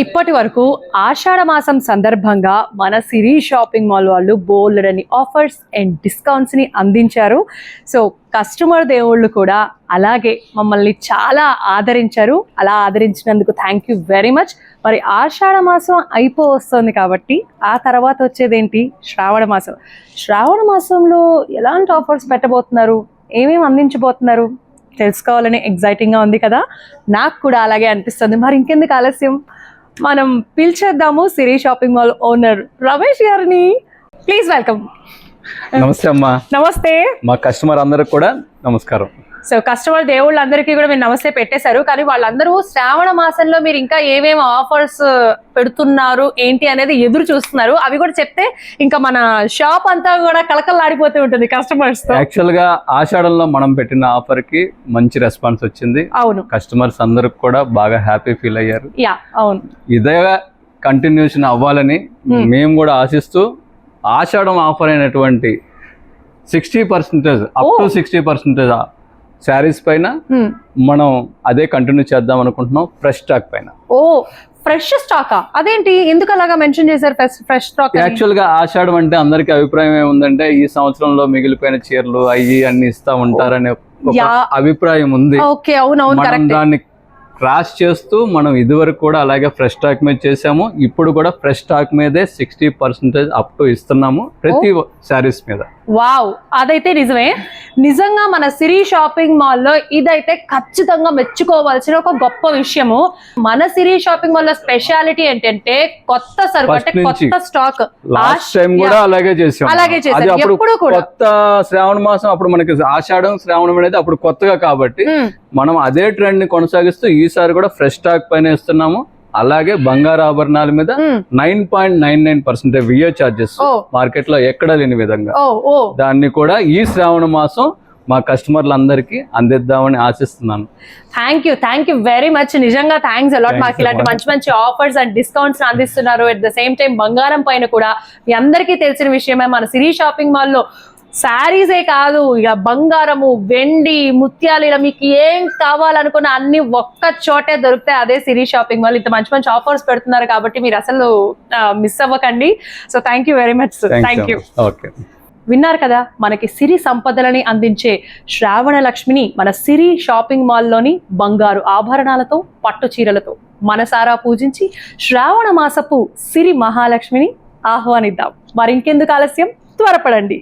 ఇప్పటి వరకు ఆషాఢ మాసం సందర్భంగా మన సిరి షాపింగ్ మాల్ వాళ్ళు బోల్డని ఆఫర్స్ అండ్ డిస్కౌంట్స్ని అందించారు. సో కస్టమర్ దేవుళ్ళు కూడా అలాగే మమ్మల్ని చాలా ఆదరించారు. అలా ఆదరించినందుకు థ్యాంక్ యూ వెరీ మచ్. మరి ఆషాఢ మాసం వస్తుంది కాబట్టి ఆ తర్వాత వచ్చేదేంటి శ్రావణ మాసం. శ్రావణ మాసంలో ఎలాంటి ఆఫర్స్ పెట్టబోతున్నారు, ఏమేమి అందించబోతున్నారు తెలుసుకోవాలని ఎగ్జైటింగ్గా ఉంది కదా. నాకు కూడా అలాగే అనిపిస్తుంది. మరి ఇంకెందుకు ఆలస్యం, మనం పిలిచేద్దాము సిరి షాపింగ్ మాల్ ఓనర్ రమేష్ గారిని. Please welcome. నమస్తే అమ్మా. నమస్తే. మా కస్టమర్ అందరికి కూడా నమస్కారం. సో కస్టమర్ దేవుళ్ళందరికీ కూడా మీరు నమస్తే పెట్టేశారు, కానీ వాళ్ళందరూ శ్రావణ మాసంలో మీరు ఇంకా ఏమేమి ఆఫర్స్ పెడుతున్నారు ఏంటి అనేది ఎదురు చూస్తున్నారు. అవి కూడా చెప్తే ఇంకా మన షాప్ అంతా కూడా కలకల్లాడిపోతూ ఉంటుంది కస్టమర్స్ తో. యాక్చువల్ గా ఆషాఢంలో మనం పెట్టిన ఆఫర్ కి మంచి రెస్పాన్స్ వచ్చింది. అవును, కస్టమర్స్ అందరికి కూడా బాగా హ్యాపీ ఫీల్ అయ్యారు. యా అవును, ఇదే కంటిన్యూషన్ అవ్వాలని మేము కూడా ఆశిస్తూ ఆషాఢం ఆఫర్ అయినటువంటి 60% అప్ టు 60% శారీస్ పైన మనం అదే కంటిన్యూ చేద్దాం అనుకుంటున్నాం. ఫ్రెష్ స్టాక్ పైన. ఓ ఫ్రెష్ స్టాకా? అదేంటి, ఎందుకు అలాగా మెన్షన్ చేశారు ఫ్రెష్ స్టాక్? యాక్చువల్ గా ఆషాఢం అంటే అందరికి అభిప్రాయం ఏముందంటే ఈ సంవత్సరంలో మిగిలిపోయిన చీరలు అన్ని ఇస్తా ఉంటారనే అభిప్రాయం ఉంది. ఓకే, అవునవును, కరెక్ట్. దాన్ని క్రాస్ చేస్తూ మనం ఇదివరకు కూడా అలాగే ఫ్రెష్ స్టాక్ మీద చేసాము. ఇప్పుడు కూడా ఫ్రెష్ స్టాక్ మీదే 60% అప్ టు ఇస్తున్నాము ప్రతి శారీస్ మీద. వావ్, అదైతే నిజమే. నిజంగా మన సిరి షాపింగ్ మాల్లో ఇదైతే ఖచ్చితంగా మెచ్చుకోవాల్సిన ఒక గొప్ప విషయము. మన సిరి షాపింగ్ మాల్ లో స్పెషాలిటీ ఏంటంటే కొత్త సరుకు, అంటే కొత్త స్టాక్. లాస్ట్ టైం కూడా అలాగే చేసాం. ఎప్పుడు కూడా కొత్త శ్రావణ మాసం, అప్పుడు మనకి ఆషాఢం శ్రావణం అనేది అప్పుడు కొత్తగా కాబట్టి మనం అదే ట్రెండ్ ని కొనసాగిస్తూ ఈసారి కూడా ఫ్రెష్ స్టాక్ పైన ఇస్తున్నాము. అలాగే బంగారు ఆభరణాల మీద 9.99% విఏ చార్జెస్ మార్కెట్ లో ఎక్కడా లేని విధంగా దాన్ని కూడా ఈ శ్రావణ మాసం మా కస్టమర్లందరికీ అందిద్దామని ఆశిస్తున్నాను. Thank you very much. నిజంగా థ్యాంక్స్ అలాట్. మాకు ఇలాంటి మంచి మంచి ఆఫర్స్ అండ్ డిస్కౌంట్స్ అందిస్తున్నారు. అట్ ద సేమ్ టైం బంగారం పైన కూడా మీ అందరికీ తెలిసిన విషయమే, మన సిరి షాపింగ్ మాల్ లో శారీసే కాదు, ఇక బంగారము, వెండి, ముత్యాలు, ఇలా మీకు ఏం కావాలనుకున్న అన్ని ఒక్క చోటే దొరుకుతాయి. అదే సిరి షాపింగ్ మాల్. ఇంత మంచి మంచి ఆఫర్స్ పెడుతున్నారు కాబట్టి మీరు అసలు మిస్ అవ్వకండి. So thank you very much. Thank you. విన్నారు కదా, మనకి సిరి సంపదలని అందించే శ్రావణ లక్ష్మిని మన సిరి షాపింగ్ మాల్లోని బంగారు ఆభరణాలతో, పట్టు చీరలతో మనసారా పూజించి శ్రావణ మాసపు సిరి మహాలక్ష్మిని ఆహ్వానిద్దాం. మరి ఇంకెందుకు ఆలస్యం, త్వరపడండి.